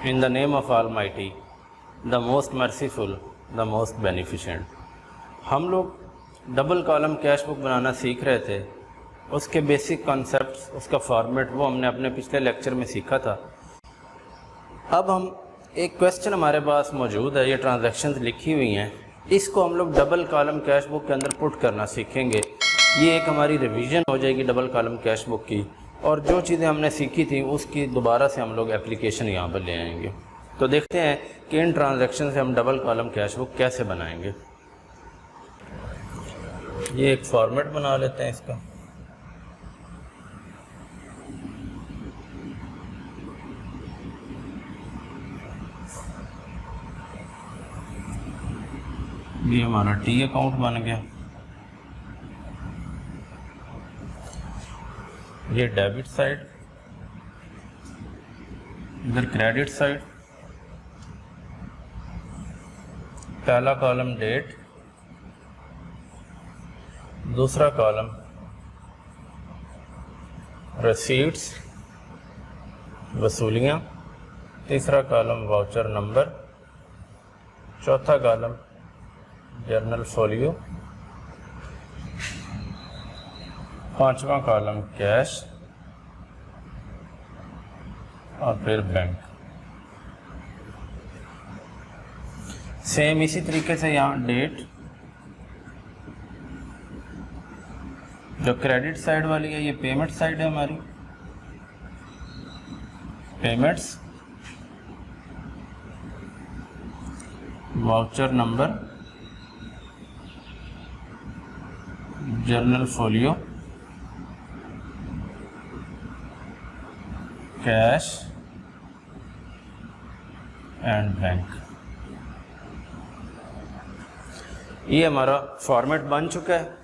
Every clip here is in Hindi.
In the name of Almighty, the most merciful, the most beneficent। हम लोग डबल कॉलम कैश बुक बनाना सीख रहे थे, उसके बेसिक कॉन्सेप्ट्स, उसका फॉर्मेट वो हमने अपने पिछले लेक्चर में सीखा था। अब हम एक क्वेश्चन हमारे पास मौजूद है, ये ट्रांजैक्शंस लिखी हुई हैं, इसको हम लोग डबल कॉलम कैश बुक के अंदर पुट करना सीखेंगे। ये एक हमारी रिवीजन हो जाएगी डबल कॉलम कैश बुक की, और जो चीज़ें हमने सीखी थी उसकी दोबारा से हम लोग एप्लीकेशन यहाँ पर ले आएंगे। तो देखते हैं कि इन ट्रांजैक्शन से हम डबल कॉलम कैश बुक कैसे बनाएंगे। ये एक फॉर्मेट बना लेते हैं इसका। ये हमारा टी अकाउंट बन गया। ये डेबिट साइड, इधर क्रेडिट साइड। पहला कॉलम डेट, दूसरा कॉलम रसीट्स वसूलियाँ, तीसरा कॉलम वाउचर नंबर, चौथा कॉलम जर्नल फोलियो, पांचवा कॉलम कैश और फिर बैंक। सेम इसी तरीके से यहाँ डेट, जो क्रेडिट साइड वाली है ये पेमेंट साइड है हमारी, payments, voucher number, journal folio, cash and bank. ये हमारा फॉर्मेट बन चुका है।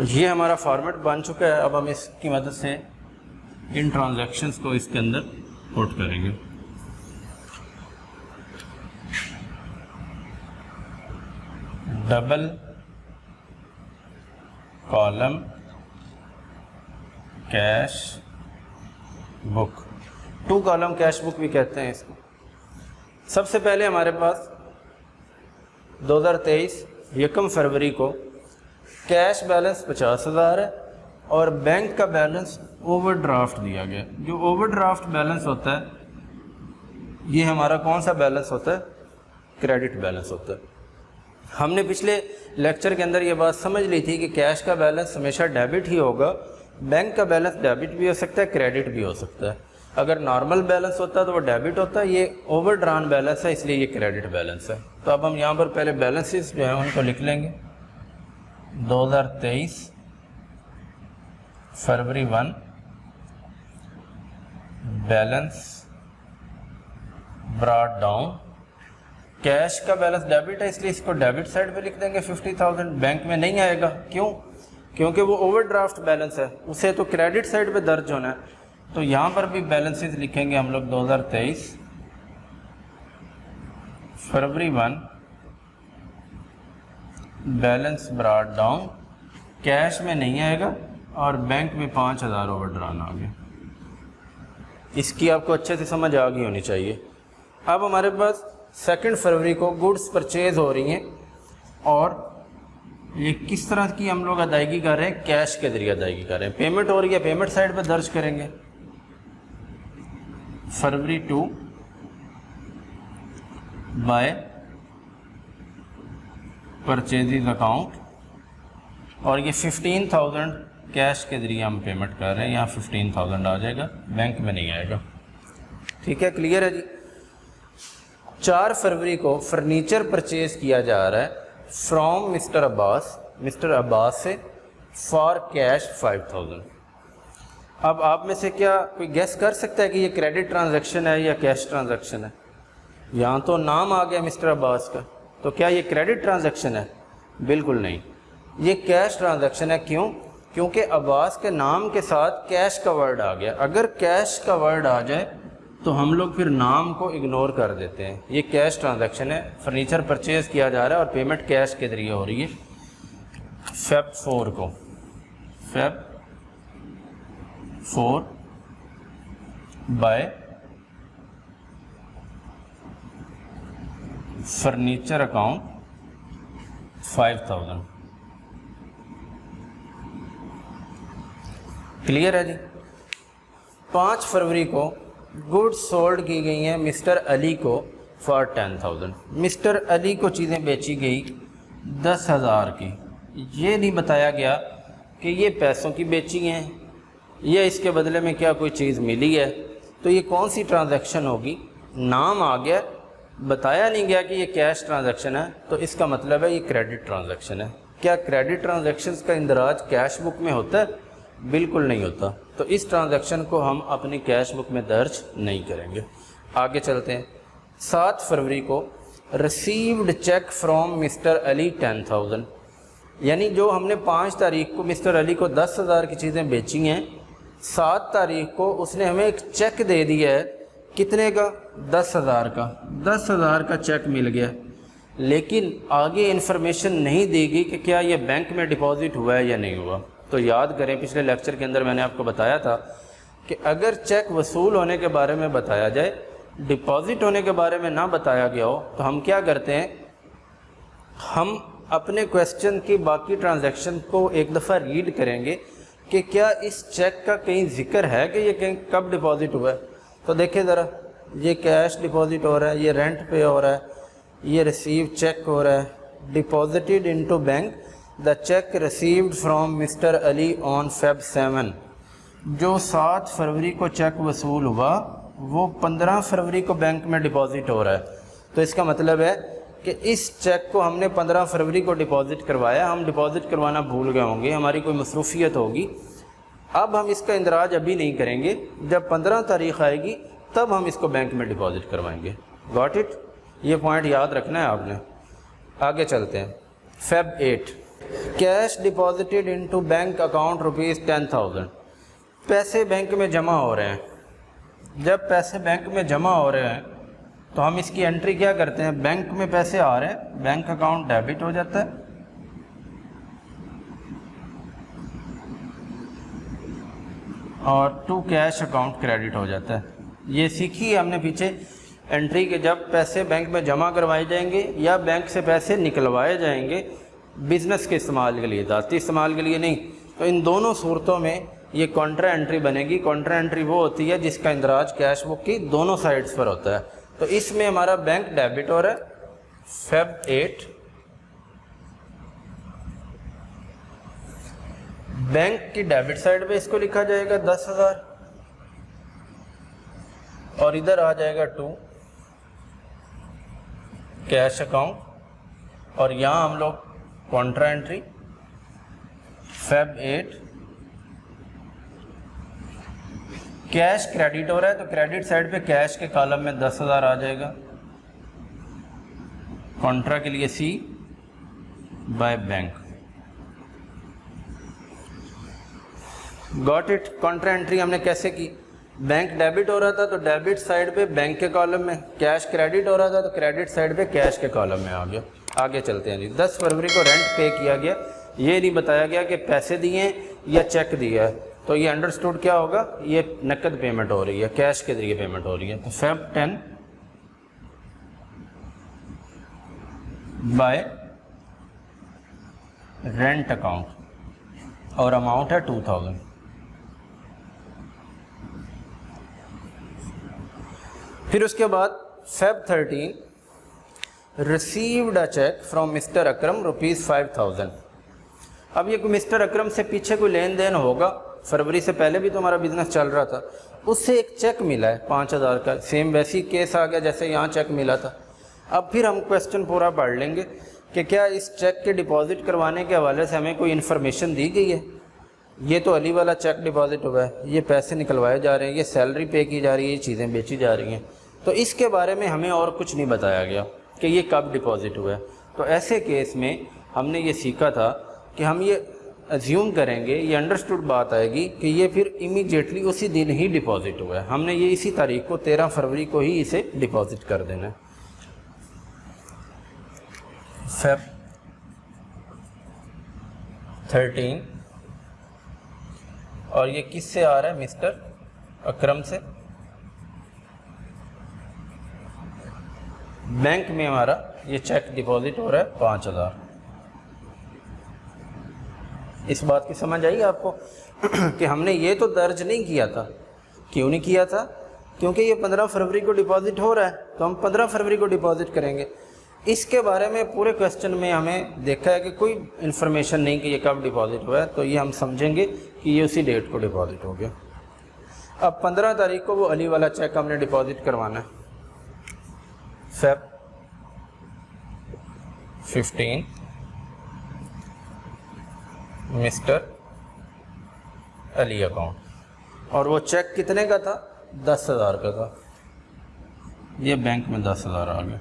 ये हमारा फॉर्मेट बन चुका है। अब हम इसकी मदद से इन ट्रांजैक्शंस को इसके अंदर पुट करेंगे। Double column cash book, two column cash book भी कहते हैं इसको। सबसे पहले हमारे पास 2023 1 फरवरी को कैश बैलेंस 50,000 है और बैंक का बैलेंस ओवरड्राफ्ट दिया गया। जो ओवरड्राफ्ट बैलेंस होता है ये हमारा कौन सा बैलेंस होता है? क्रेडिट बैलेंस होता है। हमने पिछले लेक्चर के अंदर ये बात समझ ली थी कि कैश का बैलेंस हमेशा डेबिट ही होगा, बैंक का बैलेंस डेबिट भी हो सकता है, क्रेडिट भी हो सकता है। अगर नॉर्मल बैलेंस होता है तो वो डेबिट होता है, ये ओवरड्रान बैलेंस है इसलिए ये क्रेडिट बैलेंस है। तो अब हम यहाँ पर पहले बैलेंसेस जो है उनको लिख लेंगे। 2023 फरवरी 1 बैलेंस ब्रॉट डाउन। कैश का बैलेंस डेबिट है इसलिए इसको डेबिट साइड पे लिख देंगे 50,000। बैंक में नहीं आएगा, क्यों? क्योंकि वो ओवरड्राफ्ट बैलेंस है, उसे तो क्रेडिट साइड पे दर्ज होना है। तो यहाँ पर भी बैलेंसेस लिखेंगे हम लोग। 2023 फरवरी 1 बैलेंस ब्रॉट डाउन, कैश में नहीं आएगा और बैंक में 5,000 ओवरड्रान आ गया। इसकी आपको अच्छे से समझ आ गई होनी चाहिए। अब हमारे पास 2 फरवरी को गुड्स परचेज हो रही हैं और ये किस तरह की हम लोग अदायगी कर रहे हैं? कैश के जरिए अदायगी कर रहे हैं। पेमेंट हो रही है, पेमेंट साइड पे दर्ज करेंगे। फरवरी 2 बाय परचेजिंग अकाउंट और ये 15,000 कैश के जरिए हम पेमेंट कर रहे हैं। यहाँ 15,000 आ जाएगा, बैंक में नहीं आएगा। ठीक है, क्लियर है जी। 4 फरवरी को फर्नीचर परचेज किया जा रहा है फ्रॉम मिस्टर अब्बास से फॉर कैश 5,000। अब आप में से क्या कोई गेस कर सकता है कि ये क्रेडिट ट्रांजैक्शन है या कैश ट्रांजैक्शन है? यहाँ तो नाम आ गया मिस्टर अब्बास का, तो क्या ये क्रेडिट ट्रांजैक्शन है? बिल्कुल नहीं, ये कैश ट्रांजैक्शन है। क्यों? क्योंकि अब्बास के नाम के साथ कैश का वर्ड आ गया। अगर कैश का वर्ड आ जाए तो हम लोग फिर नाम को इग्नोर कर देते हैं। ये कैश ट्रांजैक्शन है, फर्नीचर परचेज़ किया जा रहा है और पेमेंट कैश के जरिए हो रही है। फेब 4 को Feb 4 bye furniture account 5000। Clear है जी। 5 फरवरी को गुड्स सोल्ड की गई हैं मिस्टर अली को फॉर 10,000। मिस्टर अली को चीज़ें बेची गई 10,000 की। ये नहीं बताया गया कि ये पैसों की बेची हैं या इसके बदले में क्या कोई चीज़ मिली है। तो ये कौन सी ट्रांजैक्शन होगी? नाम आ गया, बताया नहीं गया कि ये कैश ट्रांजैक्शन है, तो इसका मतलब है ये क्रेडिट ट्रांजैक्शन है। क्या क्रेडिट ट्रांजैक्शंस का इंदराज कैश बुक में होता है? बिल्कुल नहीं होता। तो इस ट्रांजैक्शन को हम अपनी कैश बुक में दर्ज नहीं करेंगे। आगे चलते हैं। 7 फरवरी को received cheque from mister Ali 10,000, यानी जो हमने 5 तारीख को मिस्टर अली को 10,000 की चीज़ें बेची हैं, 7 तारीख को उसने हमें एक चेक दे दिया है। कितने का? 10,000 का। 10,000 का चेक मिल गया, लेकिन आगे इन्फॉर्मेशन नहीं दी गई कि क्या ये बैंक में डिपॉजिट हुआ है या नहीं हुआ। तो याद करें, पिछले लेक्चर के अंदर मैंने आपको बताया था कि अगर चेक वसूल होने के बारे में बताया जाए, डिपॉजिट होने के बारे में ना बताया गया हो, तो हम क्या करते हैं, हम अपने क्वेश्चन की बाकी ट्रांजैक्शन को एक दफ़ा रीड करेंगे कि क्या इस चेक का कहीं जिक्र है कि ये कहीं कब डिपॉजिट हुआ है। तो देखिए ज़रा, ये कैश डिपॉजिट हो रहा है, ये रेंट पे हो रहा है, ये रिसीव चेक हो रहा है, deposited into bank the check received from mister Ali on Feb 7। जो 7 फरवरी को चेक वसूल हुआ वो 15 फरवरी को बैंक में डिपॉजिट हो रहा है। तो इसका मतलब है कि इस चेक को हमने 15 फरवरी को डिपॉजिट करवाया, हम डिपॉजिट करवाना भूल गए होंगे, हमारी कोई मसरूफियत होगी। अब हम इसका इंदराज अभी नहीं करेंगे, जब 15 तारीख आएगी तब हम इसको बैंक में डिपॉजिट करवाएंगे। Got it? ये पॉइंट याद रखना है आपने। आगे चलते हैं। Feb 8 cash deposited into bank account ₹10,000। पैसे बैंक में जमा हो रहे हैं। जब पैसे बैंक में जमा हो रहे हैं तो हम इसकी एंट्री क्या करते हैं, बैंक में पैसे आ रहे हैं, बैंक अकाउंट डेबिट हो जाता है, और टू कैश अकाउंट क्रेडिट हो जाता है। ये सीखी है हमने पीछे एंट्री के, जब पैसे बैंक में जमा करवाए जाएंगे या बैंक से पैसे निकलवाए जाएंगे बिज़नेस के इस्तेमाल के लिए, ज़ाती इस्तेमाल के लिए नहीं। तो इन दोनों सूरतों में ये कॉन्ट्रा एंट्री बनेगी। कॉन्ट्रा एंट्री वो होती है जिसका इंदराज कैश बुक की दोनों साइड्स पर होता है। तो इसमें हमारा बैंक डेबिट हो रहा है Feb 8। बैंक की डेबिट साइड पे इसको लिखा जाएगा 10,000 और इधर आ जाएगा टू कैश अकाउंट, और यहाँ हम लोग Contra entry Feb 8 cash credit हो रहा है, तो क्रेडिट साइड पे कैश के कॉलम में 10,000 आ जाएगा, कॉन्ट्रा के लिए C by bank. Got it? Contra entry हमने कैसे की, बैंक डेबिट हो रहा था तो डेबिट साइड पे बैंक के कॉलम में, कैश क्रेडिट हो रहा था तो क्रेडिट साइड पे कैश के कॉलम में आ गया। आगे चलते हैं जी। 10 फरवरी को रेंट पे किया गया, ये नहीं बताया गया कि पैसे दिए या चेक दिया है, तो ये अंडरस्टूड क्या होगा, ये नकद पेमेंट हो रही है, कैश के जरिए पेमेंट हो रही है। तो Feb 10 बाय रेंट अकाउंट और अमाउंट है 2,000। फिर उसके बाद Feb 13 received a cheque from mister Akram ₹5,000। अब ये मिस्टर अकरम से पीछे कोई लेन देन होगा, फरवरी से पहले भी तो हमारा बिजनेस चल रहा था, उससे एक चेक मिला है 5,000 का, सेम वैसी केस आ गया जैसे यहाँ चेक मिला था। अब फिर हम क्वेश्चन पूरा पढ़ लेंगे कि क्या इस चेक के डिपॉजिट करवाने के हवाले से हमें कोई इन्फॉर्मेशन दी गई है। ये तो अली वाला चेक डिपॉजिट हुआ है, ये पैसे निकलवाए जा रहे हैं, ये सैलरी पे की जा रही है, ये चीज़ें बेची जा रही हैं, तो इसके बारे में हमें और कुछ नहीं बताया गया कि ये कब डिपॉजिट हुआ है। तो ऐसे केस में हमने ये सीखा था कि हम ये अज्यूम करेंगे, ये अंडरस्टूड बात आएगी कि ये फिर इमीडिएटली उसी दिन ही डिपॉजिट हुआ है, हमने ये इसी तारीख को 13 फरवरी को ही इसे डिपॉजिट कर देना है। Feb 13 और ये किससे आ रहा है? मिस्टर अकरम से। बैंक में हमारा ये चेक डिपॉजिट हो रहा है 5000। इस बात की समझ आई आपको कि हमने ये तो दर्ज नहीं किया था। क्यों नहीं किया था? क्योंकि ये 15 फरवरी को डिपॉजिट हो रहा है, तो हम 15 फरवरी को डिपॉजिट करेंगे। इसके बारे में पूरे क्वेश्चन में हमें देखा है कि कोई इन्फॉर्मेशन नहीं कि ये कब डिपॉजिट हुआ है, तो ये हम समझेंगे कि ये उसी डेट को डिपॉजिट हो गया। अब 15 तारीख को वो अली वाला चेक हमने डिपॉजिट करवाना है। फेब 15 मिस्टर अली अकाउंट, और वो चेक कितने का था? 10,000 का था। ये बैंक में 10,000 आ गया।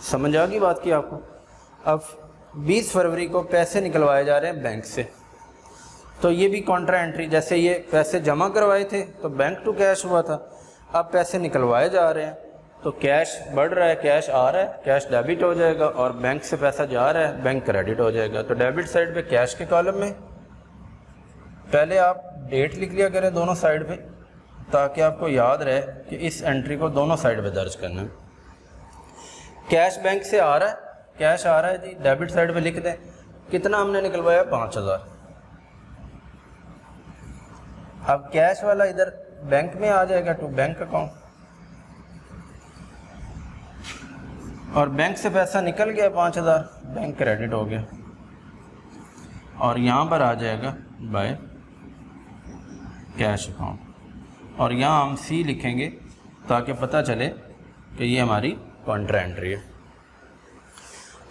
समझ आ गई बात की आपको? अब 20 फरवरी को पैसे निकलवाए जा रहे हैं बैंक से, तो ये भी कॉन्ट्रा एंट्री, जैसे ये पैसे जमा करवाए थे तो बैंक टू कैश हुआ था, अब पैसे निकलवाए जा रहे हैं तो कैश बढ़ रहा है, कैश आ रहा है, कैश डेबिट हो जाएगा, और बैंक से पैसा जा रहा है, बैंक क्रेडिट हो जाएगा। तो डेबिट साइड पे कैश के कॉलम में पहले आप डेट लिख लिया करें दोनों साइड पे, ताकि आपको याद रहे कि इस एंट्री को दोनों साइड पे दर्ज करना है। कैश बैंक से आ रहा है, कैश आ रहा है जी, डेबिट साइड पे लिख दें। कितना हमने निकलवाया? 5000। अब कैश वाला इधर बैंक में आ जाएगा टू बैंक अकाउंट, और बैंक से पैसा निकल गया 5000, बैंक क्रेडिट हो गया, और यहाँ पर आ जाएगा बाय कैश अकाउंट, और यहाँ हम सी लिखेंगे ताकि पता चले कि ये हमारी कॉन्ट्रा एंट्री है।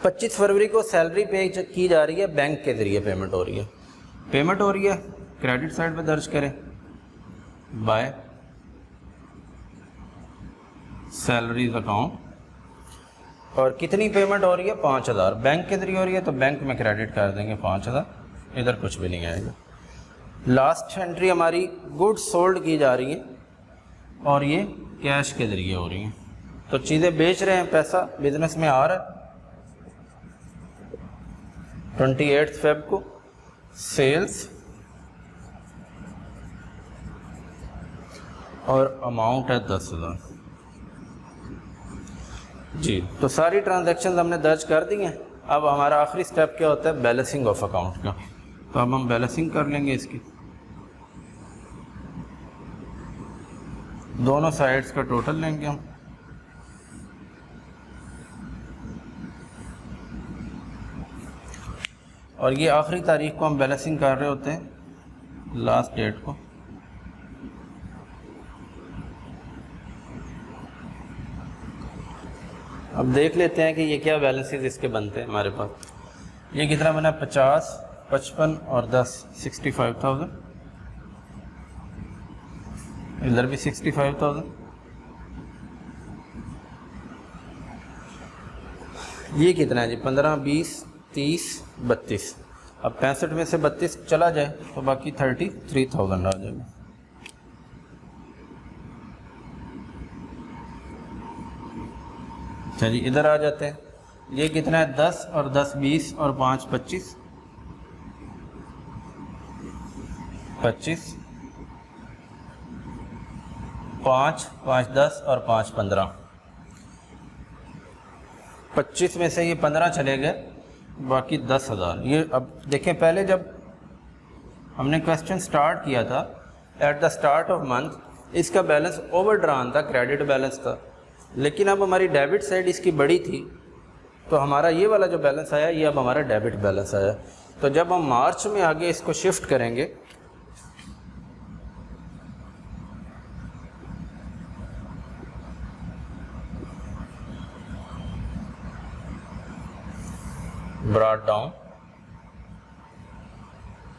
25 फरवरी को सैलरी पे की जा रही है, बैंक के ज़रिए पेमेंट हो रही है, पेमेंट हो रही है, क्रेडिट साइड पे दर्ज करें बाय सैलरीज अकाउंट, और कितनी पेमेंट हो रही है? 5000। बैंक के ज़रिए हो रही है तो बैंक में क्रेडिट कर देंगे 5000, इधर कुछ भी नहीं आएगा। लास्ट एंट्री हमारी गुड्स सोल्ड की जा रही है, और ये कैश के ज़रिए हो रही हैं, तो चीज़ें बेच रहे हैं, पैसा बिजनेस में आ रहा है। 28 फेब को सेल्स और अमाउंट है 10,000 जी। तो सारी ट्रांजैक्शन हमने दर्ज कर दी हैं। अब हमारा आखिरी स्टेप क्या होता है? बैलेंसिंग ऑफ अकाउंट का। तो अब हम बैलेंसिंग कर लेंगे इसकी, दोनों साइड्स का टोटल लेंगे हम। और ये आखिरी तारीख को हम बैलेंसिंग कर रहे होते हैं, लास्ट डेट को। अब देख लेते हैं कि ये क्या बैलेंसेस इसके बनते हैं हमारे पास। ये कितना बना? 50, 55 और 10, 65,000। इधर भी 65,000। ये कितना है जी? 15, 20, 30, 32। अब 65 में से 32 चला जाए तो बाकी 33,000 आ जाएगा। चलिए इधर आ जाते हैं। ये कितना है? 10 और 10 20 और 5 25, 25, 5 5 10 और 5 15। 25 में से ये 15 चले गए, बाकी 10,000। ये अब देखें, पहले जब हमने क्वेश्चन स्टार्ट किया था at the start of month, इसका बैलेंस ओवरड्रान था, क्रेडिट बैलेंस था, लेकिन अब हमारी डेबिट साइड इसकी बड़ी थी, तो हमारा ये वाला जो बैलेंस आया ये अब हमारा डेबिट बैलेंस आया। तो जब हम मार्च में आगे इसको शिफ्ट करेंगे, ब्रॉट डाउन,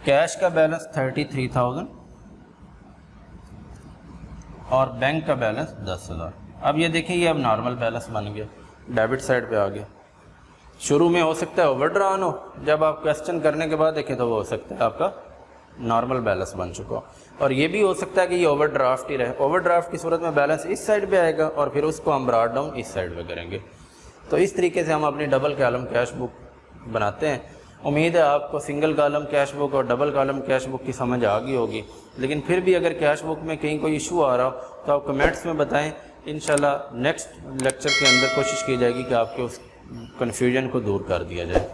कैश का बैलेंस 33,000 और बैंक का बैलेंस 10,000। अब ये देखिए, ये अब नॉर्मल बैलेंस बन गया, डेबिट साइड पे आ गया। शुरू में हो सकता है ओवरड्रान हो, जब आप क्वेश्चन करने के बाद देखें तो वो हो सकता है आपका नॉर्मल बैलेंस बन चुका हो, और ये भी हो सकता है कि ये ओवरड्राफ्ट ही रहे। ओवरड्राफ्ट की सूरत में बैलेंस इस साइड पे आएगा और फिर उसको हम ब्रॉट डाउन इस साइड पे करेंगे। तो इस तरीके से हम अपनी डबल कॉलम कैश बुक बनाते हैं। उम्मीद है आपको सिंगल कॉलम कैश बुक और डबल कॉलम कैश बुक की समझ आ गई होगी। लेकिन फिर भी अगर कैश बुक में कहीं कोई इशू आ रहा हो तो आप कमेंट्स में बताएं। इंशाल्लाह नेक्स्ट लेक्चर के अंदर कोशिश की जाएगी कि आपके उस कन्फ्यूजन को दूर कर दिया जाए।